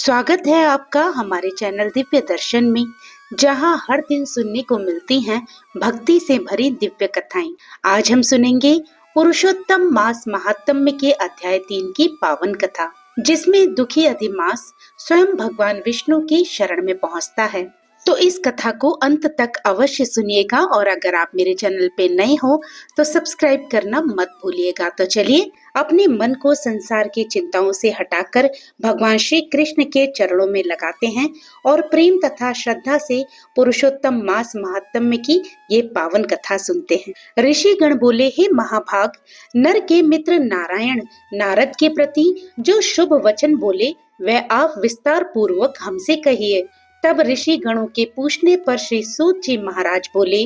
स्वागत है आपका हमारे चैनल दिव्य दर्शन में, जहां हर दिन सुनने को मिलती हैं भक्ति से भरी दिव्य कथाएं। आज हम सुनेंगे पुरुषोत्तम मास महात्म्य के अध्याय 3 की पावन कथा, जिसमें दुखी अधिमास स्वयं भगवान विष्णु की शरण में पहुंचता है। तो इस कथा को अंत तक अवश्य सुनिएगा और अगर आप मेरे चैनल पे नए हो तो सब्सक्राइब करना मत भूलिएगा। तो चलिए अपने मन को संसार की चिंताओं से हटाकर भगवान श्री कृष्ण के चरणों में लगाते हैं और प्रेम तथा श्रद्धा से पुरुषोत्तम मास महात्म्य की ये पावन कथा सुनते हैं। ऋषि गण बोले, हे महाभाग, नर के मित्र नारायण नारद के प्रति जो शुभ वचन बोले वह आप विस्तार पूर्वक हमसे कहिए। तब ऋषि गणों के पूछने पर श्री सूत जी महाराज बोले,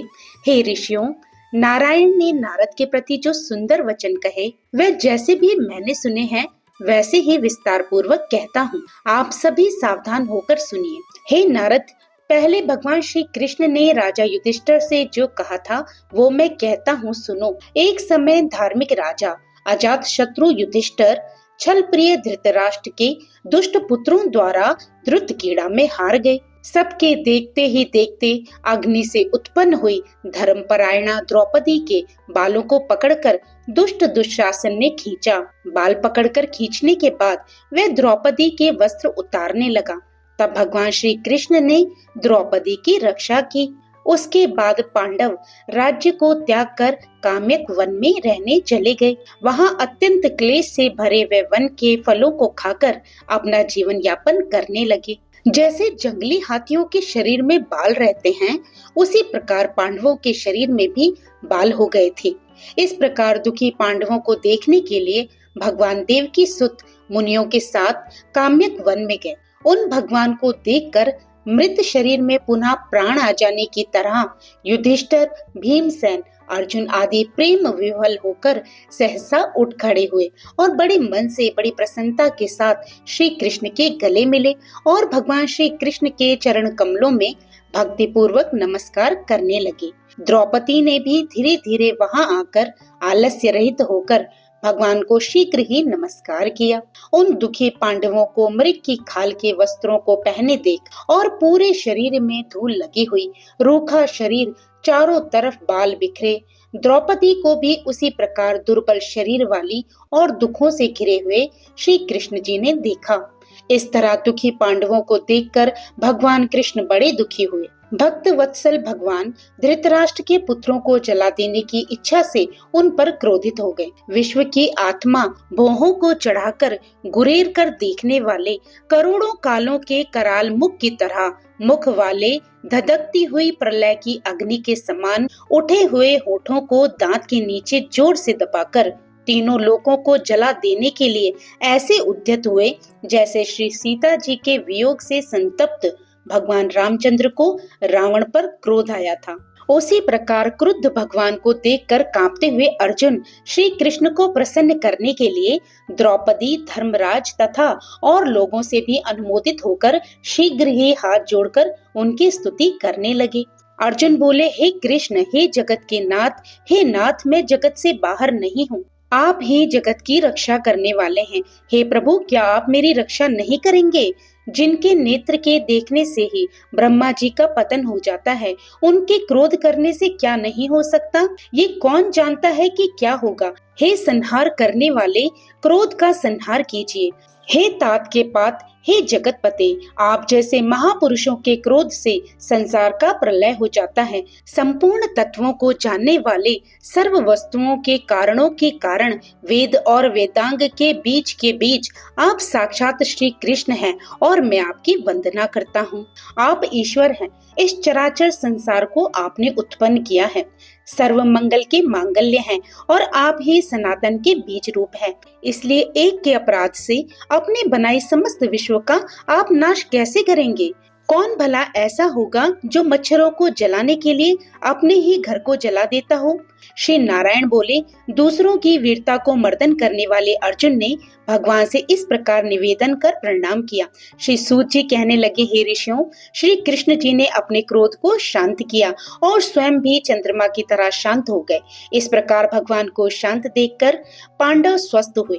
हे ऋषियों, नारायण ने नारद के प्रति जो सुंदर वचन कहे वह जैसे भी मैंने सुने हैं वैसे ही विस्तार पूर्वक कहता हूँ। आप सभी सावधान होकर सुनिए। हे नारद, पहले भगवान श्री कृष्ण ने राजा युधिष्ठिर से जो कहा था वो मैं कहता हूँ, सुनो। एक समय धार्मिक राजा अजात शत्रु युधिष्ठिर छल प्रिय धृतराष्ट्र के दुष्ट पुत्रों द्वारा द्रुत कीड़ा में हार गए। सबके देखते ही देखते अग्नि से उत्पन्न हुई धर्मपरायणा द्रौपदी के बालों को पकड़कर दुष्ट दुशासन ने खींचा। बाल पकड़कर खींचने के बाद वह द्रौपदी के वस्त्र उतारने लगा। तब भगवान श्री कृष्ण ने द्रौपदी की रक्षा की। उसके बाद पांडव राज्य को त्याग कर काम्यक वन में रहने चले गए। वहां अत्यंत क्लेश से भरे वे वन के फलों को खाकर अपना जीवन यापन करने लगे। जैसे जंगली हाथियों के शरीर में बाल रहते हैं, उसी प्रकार पांडवों के शरीर में भी बाल हो गए थे। इस प्रकार दुखी पांडवों को देखने के लिए भगवान देव की सुत मुनियों के साथ काम्यक वन में गए। उन भगवान को देखकर मृत शरीर में पुनः प्राण आ जाने की तरह युधिष्ठिर, भीमसेन, अर्जुन आदि प्रेम विह्वल होकर सहसा उठ खड़े हुए और बड़े मन से बड़ी प्रसन्नता के साथ श्री कृष्ण के गले मिले और भगवान श्री कृष्ण के चरण कमलों में भक्ति पूर्वक नमस्कार करने लगे। द्रौपदी ने भी धीरे धीरे वहां आकर आलस्य रहित होकर भगवान को शीघ्र ही नमस्कार किया। उन दुखी पांडवों को मृग की खाल के वस्त्रों को पहने देख और पूरे शरीर में धूल लगी हुई, रूखा शरीर, चारों तरफ बाल बिखरे, द्रौपदी को भी उसी प्रकार दुर्बल शरीर वाली और दुखों से घिरे हुए श्री कृष्ण जी ने देखा। इस तरह दुखी पांडवों को देखकर भगवान कृष्ण बड़े दुखी हुए। भक्त वत्सल भगवान धृतराष्ट्र के पुत्रों को जला देने की इच्छा से उन पर क्रोधित हो गए। विश्व की आत्मा भोहों को चढ़ाकर गुरेर कर देखने वाले करोड़ों कालों के कराल मुख की तरह मुख वाले धधकती हुई प्रलय की अग्नि के समान उठे हुए होठों को दांत के नीचे जोर से दबाकर तीनों लोकों को जला देने के लिए ऐसे उद्यत हुए जैसे श्री सीता जी के वियोग से संतप्त भगवान रामचंद्र को रावण पर क्रोध आया था। उसी प्रकार क्रुद्ध भगवान को देखकर कांपते हुए अर्जुन श्री कृष्ण को प्रसन्न करने के लिए द्रौपदी, धर्मराज तथा और लोगों से भी अनुमोदित होकर शीघ्र ही हाथ जोड़कर उनकी स्तुति करने लगे। अर्जुन बोले, हे कृष्ण, हे जगत के नाथ, हे नाथ, मैं जगत से बाहर नहीं हूँ, आप ही जगत की रक्षा करने वाले हैं। हे प्रभु, क्या आप मेरी रक्षा नहीं करेंगे? जिनके नेत्र के देखने से ही ब्रह्मा जी का पतन हो जाता है, उनके क्रोध करने से क्या नहीं हो सकता? ये कौन जानता है कि क्या होगा? हे संहार करने वाले, क्रोध का संहार कीजिए। हे तात के पात, हे जगत पते, आप जैसे महापुरुषों के क्रोध से संसार का प्रलय हो जाता है। संपूर्ण तत्वों को जानने वाले, सर्व वस्तुओं के कारणों के कारण, वेद और वेदांग के बीच आप साक्षात श्री कृष्ण हैं और मैं आपकी वंदना करता हूँ। आप ईश्वर हैं। इस चराचर संसार को आपने उत्पन्न किया है। सर्व मंगल के मांगल्य हैं और आप ही सनातन के बीज रूप हैं। इसलिए एक के अपराध से अपने बनाए समस्त विश्व का आप नाश कैसे करेंगे? कौन भला ऐसा होगा जो मच्छरों को जलाने के लिए अपने ही घर को जला देता हो? श्री नारायण बोले, दूसरों की वीरता को मर्दन करने वाले अर्जुन ने भगवान से इस प्रकार निवेदन कर प्रणाम किया। श्री सूत जी कहने लगे, हे ऋषियों, श्री कृष्ण जी ने अपने क्रोध को शांत किया और स्वयं भी चंद्रमा की तरह शांत हो गए। इस प्रकार भगवान को शांत देखकर पांडव स्वस्थ हुए।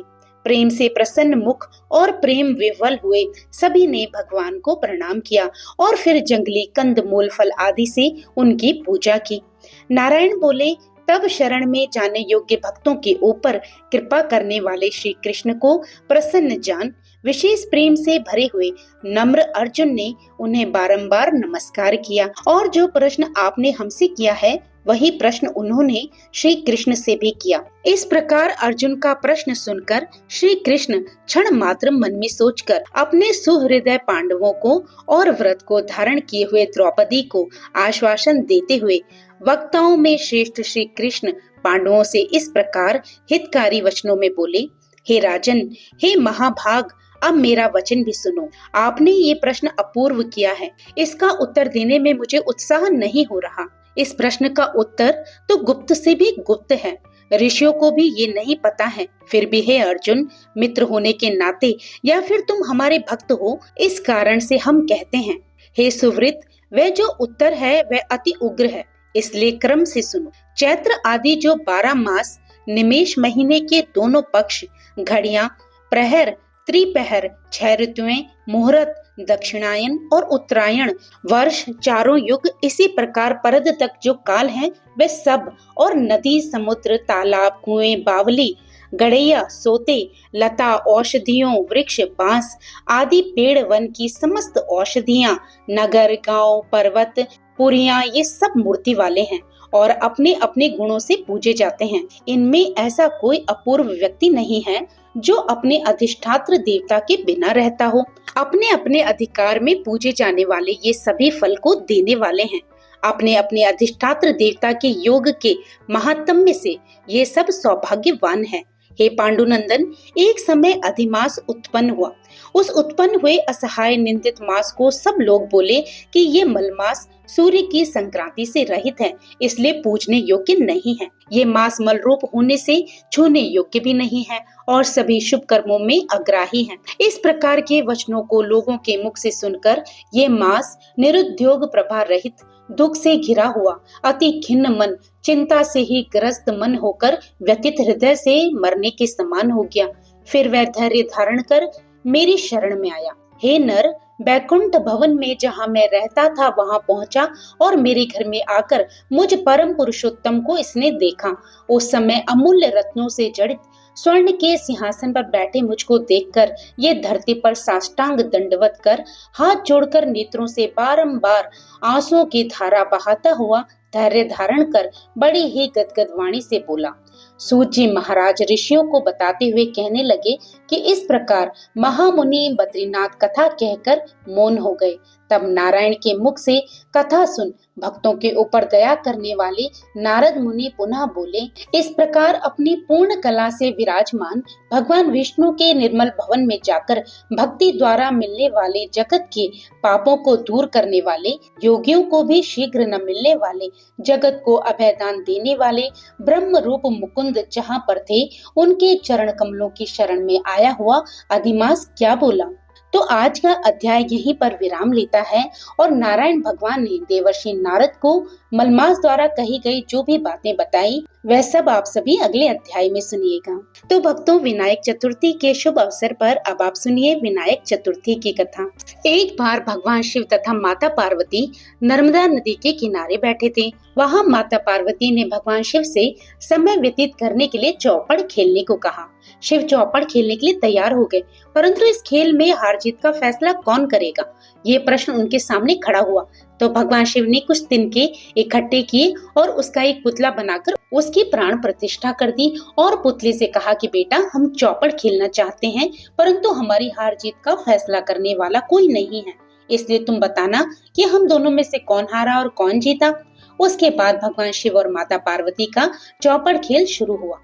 प्रेम से प्रसन्न मुख और प्रेम विह्वल हुए सभी ने भगवान को प्रणाम किया और फिर जंगली कंद मूल फल आदि से उनकी पूजा की। नारायण बोले, तब शरण में जाने योग्य भक्तों के ऊपर कृपा करने वाले श्री कृष्ण को प्रसन्न जान विशेष प्रेम से भरे हुए नम्र अर्जुन ने उन्हें बारंबार नमस्कार किया और जो प्रश्न आपने हमसे किया है वही प्रश्न उन्होंने श्री कृष्ण से भी किया। इस प्रकार अर्जुन का प्रश्न सुनकर श्री कृष्ण क्षण मात्र मन में सोचकर अपने सुहृदय पांडवों को और व्रत को धारण किए हुए द्रौपदी को आश्वासन देते हुए वक्ताओं में श्रेष्ठ श्री कृष्ण पांडवों से इस प्रकार हितकारी वचनों में बोले, हे राजन, हे महाभाग, अब मेरा वचन भी सुनो। आपने ये प्रश्न अपूर्व किया है, इसका उत्तर देने में मुझे उत्साह नहीं हो रहा। इस प्रश्न का उत्तर तो गुप्त से भी गुप्त है, ऋषियों को भी ये नहीं पता है। फिर भी हे अर्जुन, मित्र होने के नाते या फिर तुम हमारे भक्त हो, इस कारण से हम कहते हैं। हे सुवृत, वह जो उत्तर है वह अति उग्र है, इसलिए क्रम से सुनो। चैत्र आदि जो 12 मास निमेष महीने के दोनों पक्ष, घड़ियां, प्रहर, त्रिपहर, 6 ऋतुएं, मुहूर्त, दक्षिणायन और उत्तरायण, वर्ष, चारों युग, इसी प्रकार परद तक जो काल है वे सब, और नदी, समुद्र, तालाब, कुएं, बावली, गड़ैया, सोते, लता, औषधियों, वृक्ष, बांस आदि पेड़, वन की समस्त औषधियां, नगर, गांव, पर्वत, पुरियां, ये सब मूर्ति वाले हैं और अपने अपने गुणों से पूजे जाते हैं। इनमें ऐसा कोई अपूर्व व्यक्ति नहीं है जो अपने अधिष्ठात्र देवता के बिना रहता हो। अपने अपने अधिकार में पूजे जाने वाले ये सभी फल को देने वाले हैं। अपने अपने अधिष्ठात्र देवता के योग के महात्म्य से ये सब सौभाग्यवान है। हे पांडुनंदन, एक समय अधिमास उत्पन्न हुआ। उस उत्पन्न हुए असहाय निंदित मास को सब लोग बोले कि ये मलमास सूर्य की संक्रांति से रहित है, इसलिए पूजने योग्य नहीं है। ये मास मल रूप होने से छूने योग्य भी नहीं है और सभी शुभ कर्मों में अग्राही है। इस प्रकार के वचनों को लोगों के मुख से सुनकर ये मास निरुद्योग प्रभा रहित, दुख से घिरा हुआ, अति खिन्न मन, चिंता से ही ग्रस्त मन होकर व्यथित हृदय से मरने के समान हो गया। फिर वह धैर्य धारण कर मेरी शरण में आया। हे नर, बैकुंठ भवन में जहाँ मैं रहता था वहाँ पहुँचा और मेरे घर में आकर मुझ परम पुरुषोत्तम को इसने देखा। उस समय अमूल्य रत्नों से जड़ित स्वर्ण के सिंहासन पर बैठे मुझको देखकर ये धरती पर साष्टांग दंडवत कर हाथ जोड़कर नेत्रों से बारंबार आंसुओं की धारा बहाता हुआ धैर्य धारण कर बड़ी ही गदगद वाणी से बोला। सूत जी महाराज ऋषियों को बताते हुए कहने लगे कि इस प्रकार महामुनि बद्रीनाथ कथा कहकर मौन हो गए। तब नारायण के मुख से कथा सुन भक्तों के ऊपर दया करने वाले नारद मुनि पुनः बोले, इस प्रकार अपनी पूर्ण कला से विराजमान भगवान विष्णु के निर्मल भवन में जाकर भक्ति द्वारा मिलने वाले जगत के पापों को दूर करने वाले, योगियों को भी शीघ्र न मिलने वाले, जगत को अभयदान देने वाले ब्रह्म रूप मुकुंद जहाँ पर थे उनके चरण कमलों की शरण में आया हुआ अधिमास क्या बोला। तो आज का अध्याय यहीं पर विराम लेता है और नारायण भगवान ने देवर्षि नारद को मलमास द्वारा कही गई जो भी बातें बताई वह सब आप सभी अगले अध्याय में सुनिएगा। तो भक्तों, विनायक चतुर्थी के शुभ अवसर पर अब आप सुनिए विनायक चतुर्थी की कथा। एक बार भगवान शिव तथा माता पार्वती नर्मदा नदी के किनारे बैठे थे। वहाँ माता पार्वती ने भगवान शिव से समय व्यतीत करने के लिए चौपड़ खेलने को कहा। शिव चौपड़ खेलने के लिए तैयार हो गए, परंतु इस खेल में हार जीत का फैसला कौन करेगा, ये प्रश्न उनके सामने खड़ा हुआ। तो भगवान शिव ने कुछ तिनके इकट्ठे किए और उसका एक पुतला बनाकर उसकी प्राण प्रतिष्ठा कर दी और पुतले से कहा कि बेटा, हम चौपड़ खेलना चाहते हैं, परंतु हमारी हार जीत का फैसला करने वाला कोई नहीं है, इसलिए तुम बताना कि हम दोनों में से कौन हारा और कौन जीता। उसके बाद भगवान शिव और माता पार्वती का चौपड़ खेल शुरू हुआ।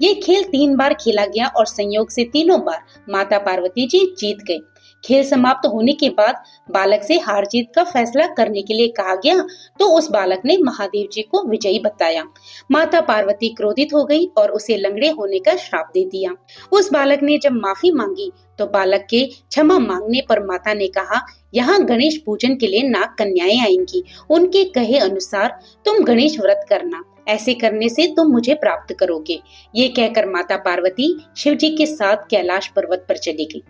ये खेल 3 बार खेला गया और संयोग से तीनों बार माता पार्वती जी जीत गए। खेल समाप्त होने के बाद बालक से हार जीत का फैसला करने के लिए कहा गया, तो उस बालक ने महादेव जी को विजयी बताया। माता पार्वती क्रोधित हो गई और उसे लंगड़े होने का श्राप दे दिया। उस बालक ने जब माफी मांगी तो बालक के क्षमा मांगने पर माता ने कहा, यहाँ गणेश पूजन के लिए नाग कन्याएं आएंगी, उनके कहे अनुसार तुम गणेश व्रत करना। ऐसे करने से तुम मुझे प्राप्त करोगे। ये कहकर माता पार्वती शिव जी के साथ कैलाश पर्वत पर चली गई।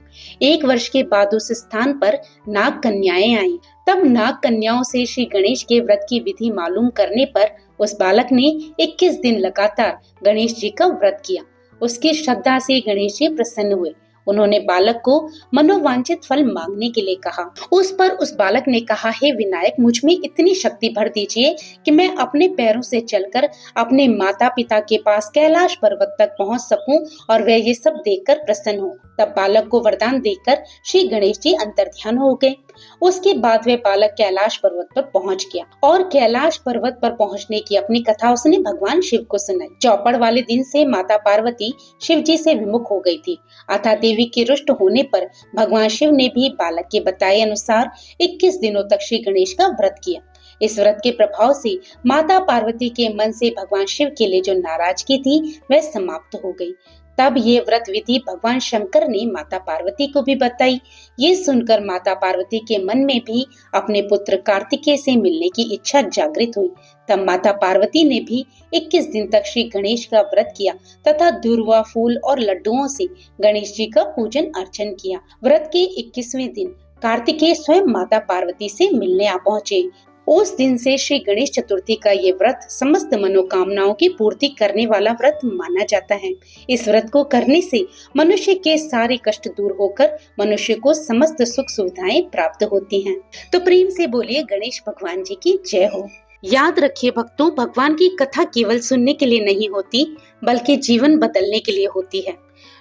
1 वर्ष के बाद उस स्थान पर नाग कन्याएं आई। तब नाग कन्याओं से श्री गणेश के व्रत की विधि मालूम करने पर उस बालक ने 21 दिन लगातार गणेश जी का व्रत किया। उसकी श्रद्धा से गणेश जी प्रसन्न हुए। उन्होंने बालक को मनोवांछित फल मांगने के लिए कहा। उस पर उस बालक ने कहा, हे विनायक, मुझ में इतनी शक्ति भर दीजिए कि मैं अपने पैरों से चलकर अपने माता पिता के पास कैलाश पर्वत तक पहुंच सकूं और वे ये सब देखकर प्रसन्न हो। तब बालक को वरदान देकर श्री गणेश जी अंतर्ध्यान हो गए। उसके बाद वे बालक कैलाश पर्वत पर पहुंच गया और कैलाश पर्वत पर पहुंचने की अपनी कथा उसने भगवान शिव को सुनाई। चौपड़ वाले दिन से माता पार्वती शिव जी से विमुख हो गई थी। अतः देवी के रुष्ट होने पर भगवान शिव ने भी बालक के बताए अनुसार 21 दिनों तक श्री गणेश का व्रत किया। इस व्रत के प्रभाव से माता पार्वती के मन से भगवान शिव के लिए जो नाराजगी थी वह समाप्त हो गई। तब ये व्रत विधि भगवान शंकर ने माता पार्वती को भी बताई। ये सुनकर माता पार्वती के मन में भी अपने पुत्र कार्तिकेय से मिलने की इच्छा जागृत हुई। तब माता पार्वती ने भी 21 दिन तक श्री गणेश का व्रत किया तथा दूर्वा, फूल और लड्डुओं से गणेश जी का पूजन अर्चन किया। व्रत के 21वें दिन कार्तिकेय स्वयं माता पार्वती से मिलने आ पहुँचे। उस दिन से श्री गणेश चतुर्थी का ये व्रत समस्त मनोकामनाओं की पूर्ति करने वाला व्रत माना जाता है। इस व्रत को करने से मनुष्य के सारे कष्ट दूर होकर मनुष्य को समस्त सुख सुविधाएं प्राप्त होती हैं। तो प्रेम से बोलिए गणेश भगवान जी की जय हो। याद रखिए भक्तों, भगवान की कथा केवल सुनने के लिए नहीं होती बल्कि जीवन बदलने के लिए होती है।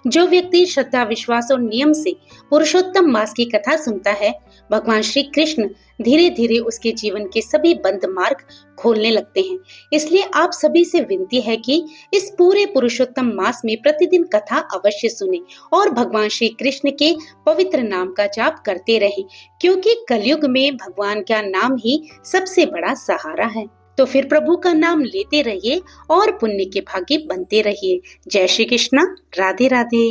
जो व्यक्ति श्रद्धा, विश्वास और नियम से पुरुषोत्तम मास की कथा सुनता है, भगवान श्री कृष्ण धीरे धीरे उसके जीवन के सभी बंद मार्ग खोलने लगते हैं। इसलिए आप सभी से विनती है कि इस पूरे पुरुषोत्तम मास में प्रतिदिन कथा अवश्य सुने और भगवान श्री कृष्ण के पवित्र नाम का जाप करते रहें, क्योंकि कलयुग में भगवान का नाम ही सबसे बड़ा सहारा है। तो फिर प्रभु का नाम लेते रहिए और पुण्य के भागी बनते रहिए। जय श्री कृष्णा, राधे राधे।